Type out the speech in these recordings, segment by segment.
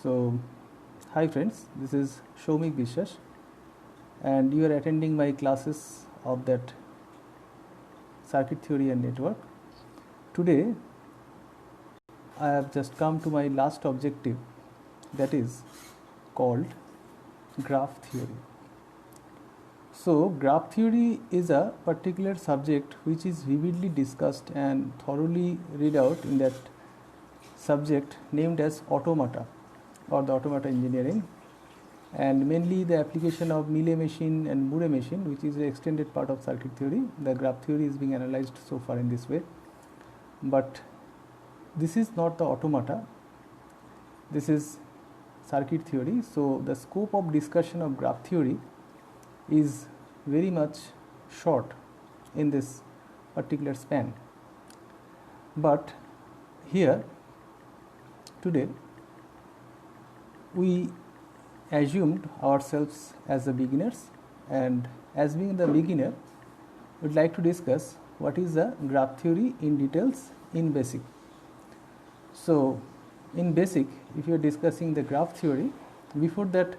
So, hi friends, this is Shomik Bishwas and you are attending my classes of that circuit theory and network. Today, I have just come to my last objective, that is called graph theory. So, graph theory is a particular subject which is vividly discussed and thoroughly read out in that subject named as automata or the automata engineering, and mainly the application of Mealy machine and Moore machine, which is an extended part of circuit theory. The graph theory is being analyzed so far in this way, but this is not the automata, this is circuit theory. So the scope of discussion of graph theory is very much short in this particular span, but here today we assumed ourselves as the beginners, and as being the beginner we would like to discuss what is the graph theory in details in basic. So in basic, if you are discussing the graph theory, before that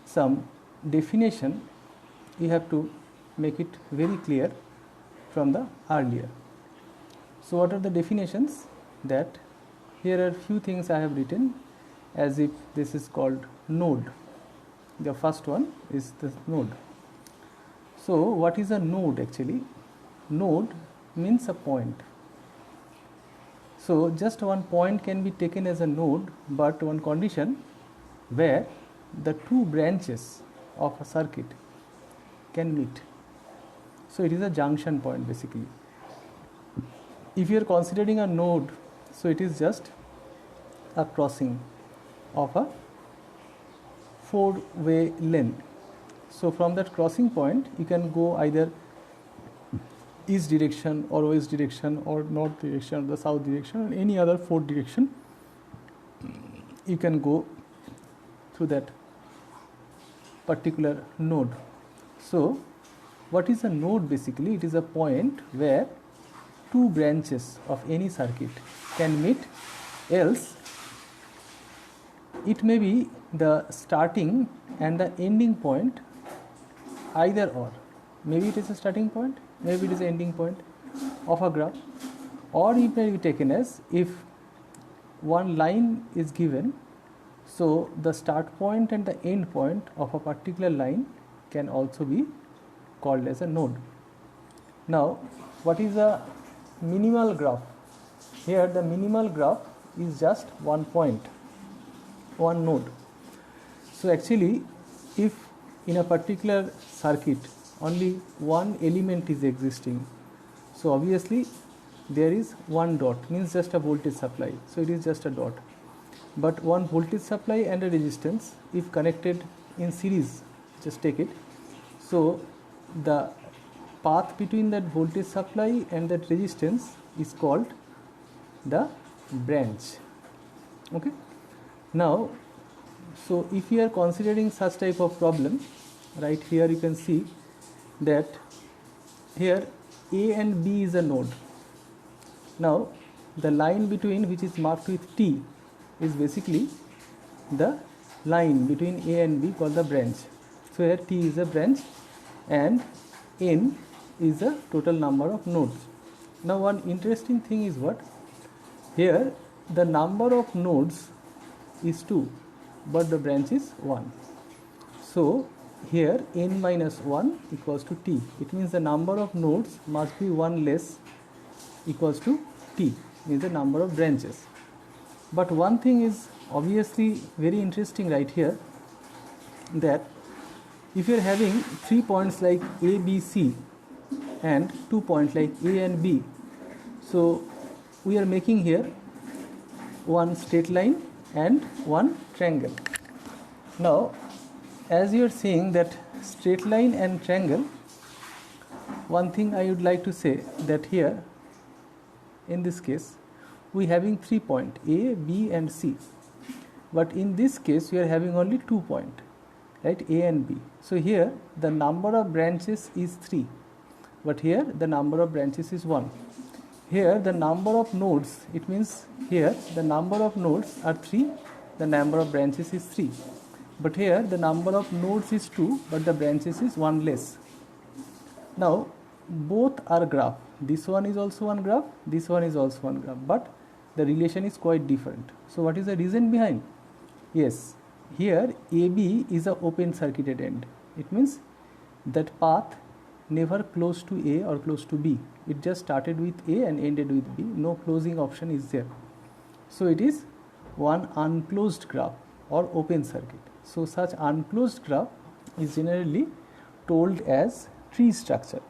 some definition you have to make it very clear from the earlier. So what are the definitions? That here are few things I have written as if this is called node. The first one is the node. So what is a node actually? Node means a point. So just one point can be taken as a node, but one condition where the two branches of a circuit can meet. So it is a junction point basically. If you are considering a node, so it is just a crossing of a four-way lane. So from that crossing point you can go either east direction or west direction or north direction or the south direction or any other four direction. You can go through that particular node. So what is a node basically? It is a point where two branches of any circuit can meet, else it may be the starting and the ending point, either or. Maybe it is a starting point, maybe it is an ending point of a graph, or it may be taken as if one line is given, so the start point and the end point of a particular line can also be called as a node. Now what is a minimal graph? Here the minimal graph is just one point, one node. So actually if in a particular circuit only one element is existing, so obviously there is one dot, means just a voltage supply, so it is just a dot. But one voltage supply and a resistance if connected in series, just take it, so the path between that voltage supply and that resistance is called the branch. Okay. Now, so if you are considering such type of problem, right here you can see that here A and B is a node. Now the line between, which is marked with T, is basically the line between A and B called the branch. So here T is a branch and N is the total number of nodes. Now one interesting thing is what? Here the number of nodes is 2, but the branch is 1. So here n minus 1 equals to t. It means the number of nodes must be 1 less equals to t, means the number of branches. But one thing is obviously very interesting right here, that if you are having 3 points like A, B, C and 2 points like A and B, so we are making here one straight line and one triangle. Now as you are seeing that straight line and triangle, one thing I would like to say that here in this case we having 3 points A, B and C, but in this case we are having only 2 points, right, A and B. So here the number of branches is 3, but here the number of branches is 1. Here the number of nodes, it means here the number of nodes are 3 the number of branches is 3. But here the number of nodes is 2, but the branches is 1 less. Now both are graph. This one is also one graph, this one is also one graph, but the relation is quite different. So what is the reason behind? Yes, here AB is a open circuited end. It means that path never close to A or close to B. It just started with A and ended with B. No closing option is there. So it is one unclosed graph or open circuit. So such unclosed graph is generally told as tree structure.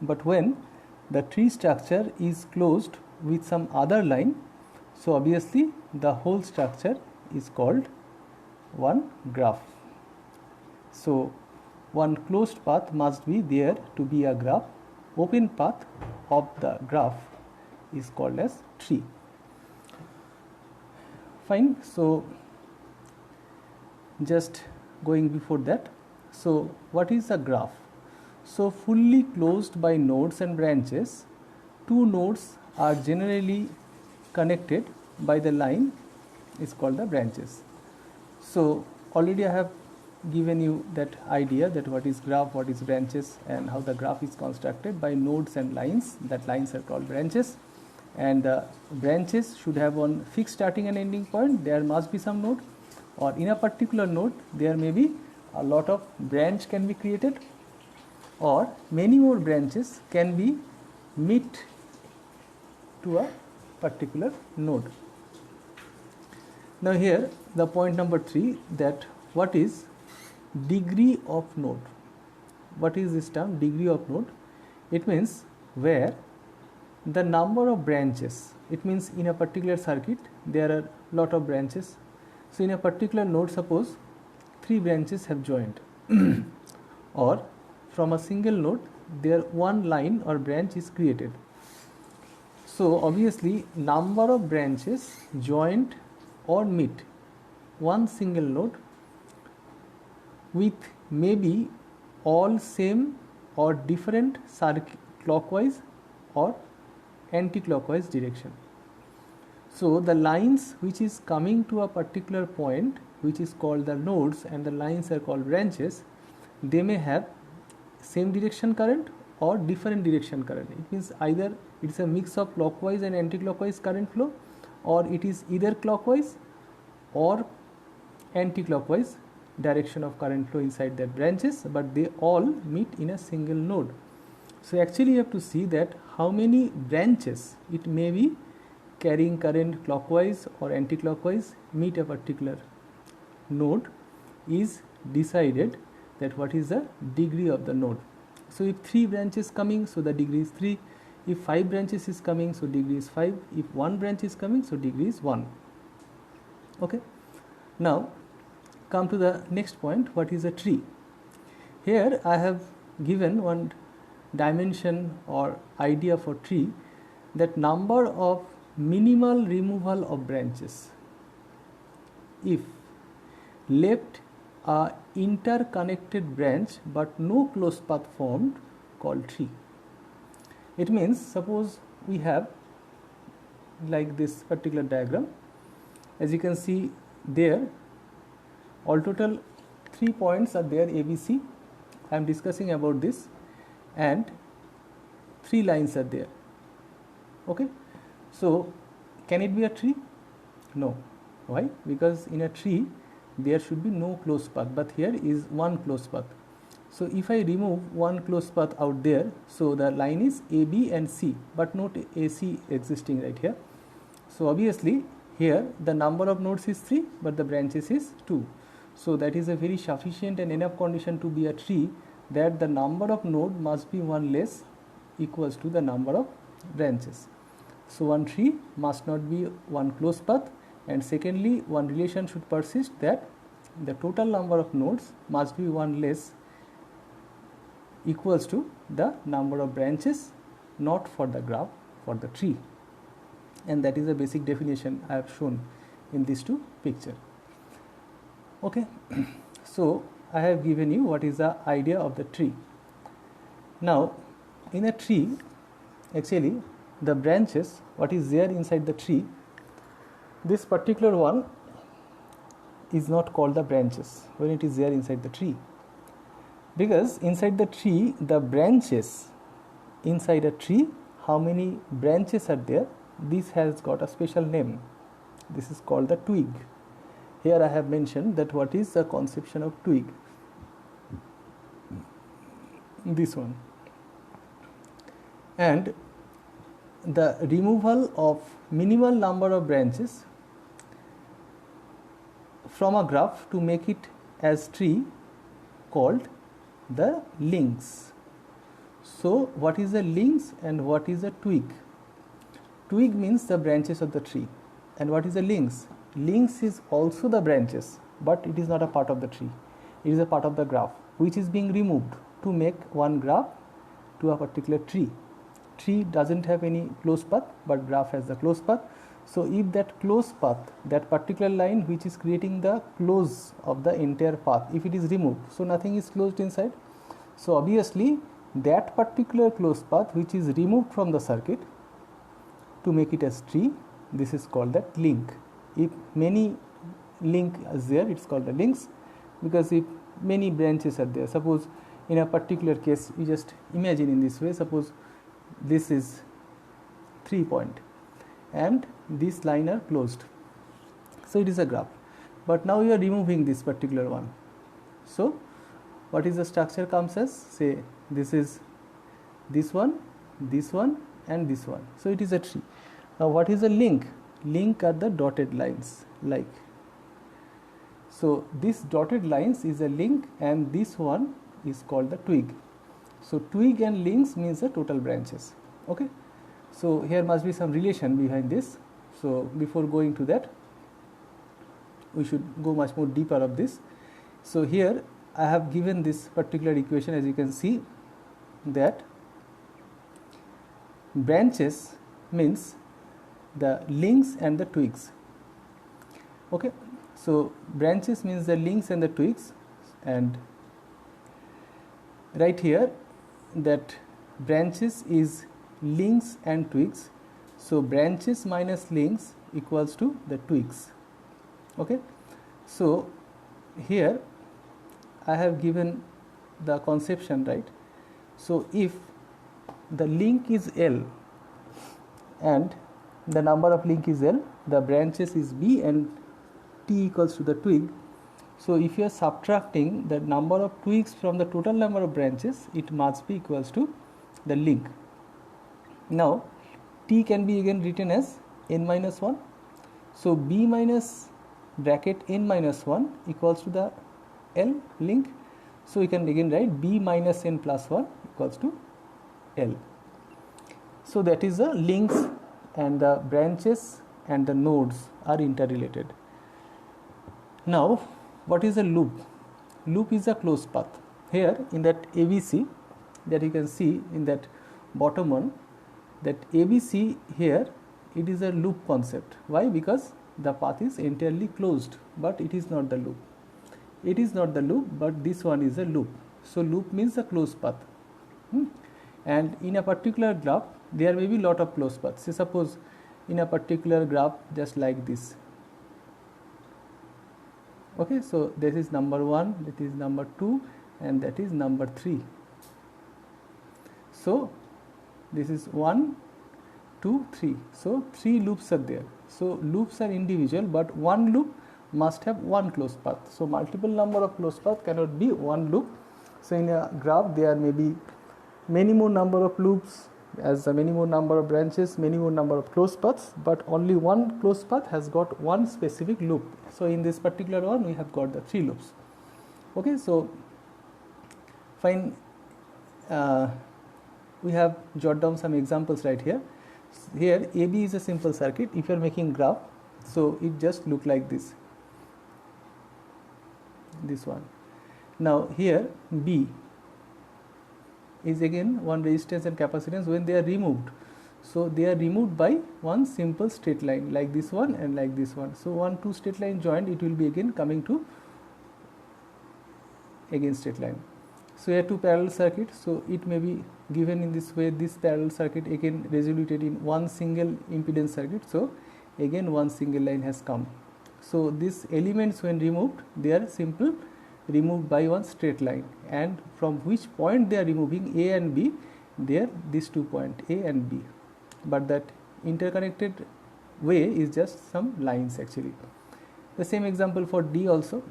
But when the tree structure is closed with some other line, so obviously the whole structure is called one graph. So one closed path must be there to be a graph. Open path of the graph is called as tree. Fine. So just going before that, so what is a graph? So fully closed by nodes and branches, two nodes are generally connected by the line is called the branches. So already I have given you that idea that what is graph, what is branches, and how the graph is constructed by nodes and lines. That lines are called branches, and branches should have one fixed starting and ending point. There must be some node, or in a particular node there may be a lot of branch can be created, or many more branches can be meet to a particular node. Now here the point number 3, that what is degree of node. What is this term degree of node? It means where the number of branches, it means in a particular circuit there are lot of branches. So in a particular node, suppose 3 branches have joined or from a single node there one line or branch is created. So obviously number of branches joined or meet one single node with maybe all same or different clockwise or anti-clockwise direction. So the lines which is coming to a particular point, which is called the nodes, and the lines are called branches, they may have same direction current or different direction current. It means either it is a mix of clockwise and anti-clockwise current flow, or it is either clockwise or anti-clockwise direction of current flow inside that branches, but they all meet in a single node. So actually you have to see that how many branches it may be carrying current clockwise or anti-clockwise meet a particular node is decided that what is the degree of the node. So if 3 branches coming, so the degree is 3. If 5 branches is coming, so degree is 5. If 1 branch is coming, so degree is 1. Okay. Now come to the next point, what is a tree? Here I have given one dimension or idea for tree, that number of minimal removal of branches. If left a interconnected branch but no close path formed, called tree. It means suppose we have like this particular diagram. As you can see there, all total 3 points are there, ABC. I am discussing about this, and 3 lines are there. Okay. So can it be a tree? No. Why? Because in a tree there should be no close path, but here is one close path. So if I remove one close path out there, so the line is AB and C, but not AC existing right here. So obviously here the number of nodes is 3, but the branches is 2. So that is a very sufficient and enough condition to be a tree, that the number of node must be 1 less equals to the number of branches. So one tree must not be one close path, and secondly one relation should persist, that the total number of nodes must be 1 less equals to the number of branches, not for the graph, for the tree. And that is a basic definition I have shown in these 2 pictures. Okay. So I have given you what is the idea of the tree. Now in a tree, actually the branches, what is there inside the tree, this particular one is not called the branches when it is there inside the tree, because inside the tree, the branches, inside a tree, how many branches are there, this has got a special name. This is called the twig. Here I have mentioned that what is the conception of twig, this one. And the removal of minimal number of branches from a graph to make it as tree called the links. So what is a links and what is a twig? Twig means the branches of the tree, and what is a links? Links is also the branches, but it is not a part of the tree. It is a part of the graph which is being removed to make one graph to a particular tree. Tree doesn't have any closed path, but graph has the closed path. So if that closed path, that particular line which is creating the close of the entire path, if it is removed, so nothing is closed inside. So obviously that particular closed path which is removed from the circuit to make it as tree, this is called that link. If many link is there, it's called the links, because if many branches are there, suppose in a particular case, you just imagine in this way, suppose this is 3 point and this line are closed, so it is a graph, but now you are removing this particular one. So what is the structure comes as, say this is this one and this one, so it is a tree. Now what is a link? Link are the dotted lines, like so this dotted lines is a link and this one is called the twig. So twig and links means the total branches. Okay, so here must be some relation behind this. So before going to that, we should go much more deeper of this. So here I have given this particular equation, as you can see, that branches means the links and the twigs. Okay, so branches means the links and the twigs, and right here that branches is links and twigs, so branches minus links equals to the twigs. Okay, so here I have given the conception, right? So if the link is L and the number of link is L, the branches is B and T equals to the twig. So if you are subtracting the number of twigs from the total number of branches, it must be equals to the link. Now T can be again written as n minus 1. So B minus bracket n minus 1 equals to the L link. So we can again write B minus n plus 1 equals to L. So that is the links, and the branches and the nodes are interrelated. Now what is a loop? Loop is a closed path. Here in that ABC that you can see in that bottom one, that ABC here, it is a loop concept. Why? Because the path is entirely closed, but it is not the loop. It is not the loop, but this one is a loop. So loop means a closed path. And in a particular graph, there may be lot of closed paths. Say suppose in a particular graph just like this. Okay, so this is number 1, that is number 2, and that is number 3. So this is 1, 2, 3. So 3 loops are there. So loops are individual, but one loop must have one closed path. So multiple number of closed path cannot be one loop. So in a graph there may be many more number of loops, as many more number of branches, many more number of closed paths, but only one closed path has got one specific loop. So in this particular one we have got the 3 loops. Okay, so fine. We have jot down some examples right here. Here AB is a simple circuit. If you are making graph, so it just look like this one. Now here B is again one resistance and capacitance. When they are removed, so they are removed by one simple straight line like this one and like this one. So 1, 2 straight line joined, it will be again coming to again straight line. So here 2 parallel circuits, so it may be given in this way. This parallel circuit again resoluted in one single impedance circuit, so again one single line has come. So these elements when removed, they are simple removed by one straight line, and from which point they are removing, A and B, they are these 2 points A and B, but that interconnected way is just some lines actually. The same example for D also.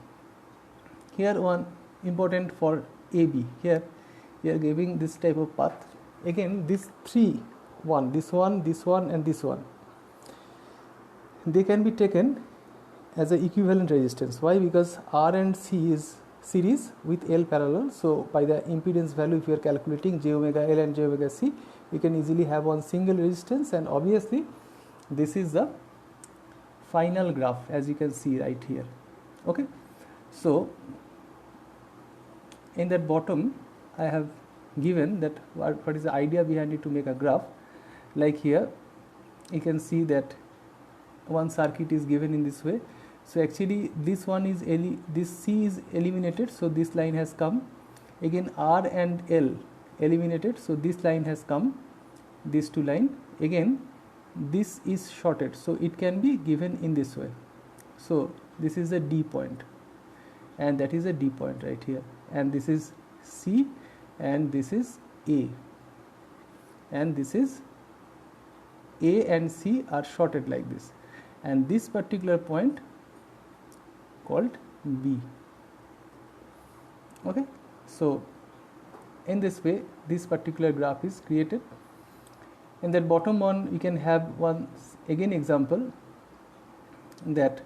Here one important for AB, here we are giving this type of path. Again these 3, this one, this one and this one, they can be taken as a equivalent resistance. Why? Because R and C is series with L parallel. So by the impedance value, if you are calculating j omega L and j omega C, you can easily have one single resistance, and obviously this is the final graph as you can see right here. Okay, so in that bottom I have given that what is the idea behind it to make a graph. Like here you can see that one circuit is given in this way. So actually this one is this C is eliminated, so this line has come. Again R and L eliminated, so this line has come, these 2 line. Again this is shorted, so it can be given in this way. So this is a D point and that is a D point right here, and this is C and this is A, and this is A and C are shorted like this, and this particular point called B. Okay, so in this way this particular graph is created. In that bottom one, we can have one again example, that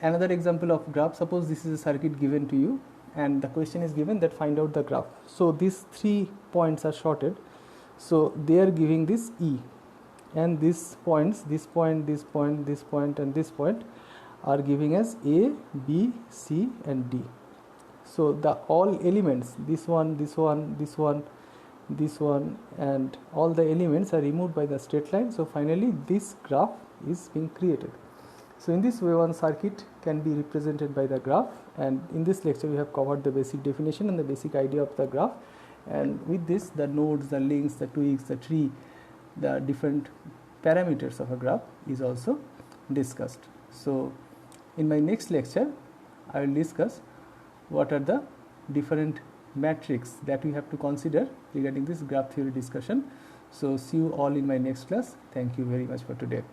another example of graph. Suppose this is a circuit given to you and the question is given that find out the graph. So these 3 points are shorted, so they are giving this E, and these points, this point, this point, this point and this point are giving as A, B, C and D. So the all elements, this one, this one, this one, this one, and all the elements are removed by the straight line. So finally this graph is being created. So in this way one circuit can be represented by the graph, and in this lecture we have covered the basic definition and the basic idea of the graph, and with this the nodes, the links, the twigs, the tree, the different parameters of a graph is also discussed. So in my next lecture I will discuss what are the different metrics that we have to consider regarding this graph theory discussion. So see you all in my next class. Thank you very much for today.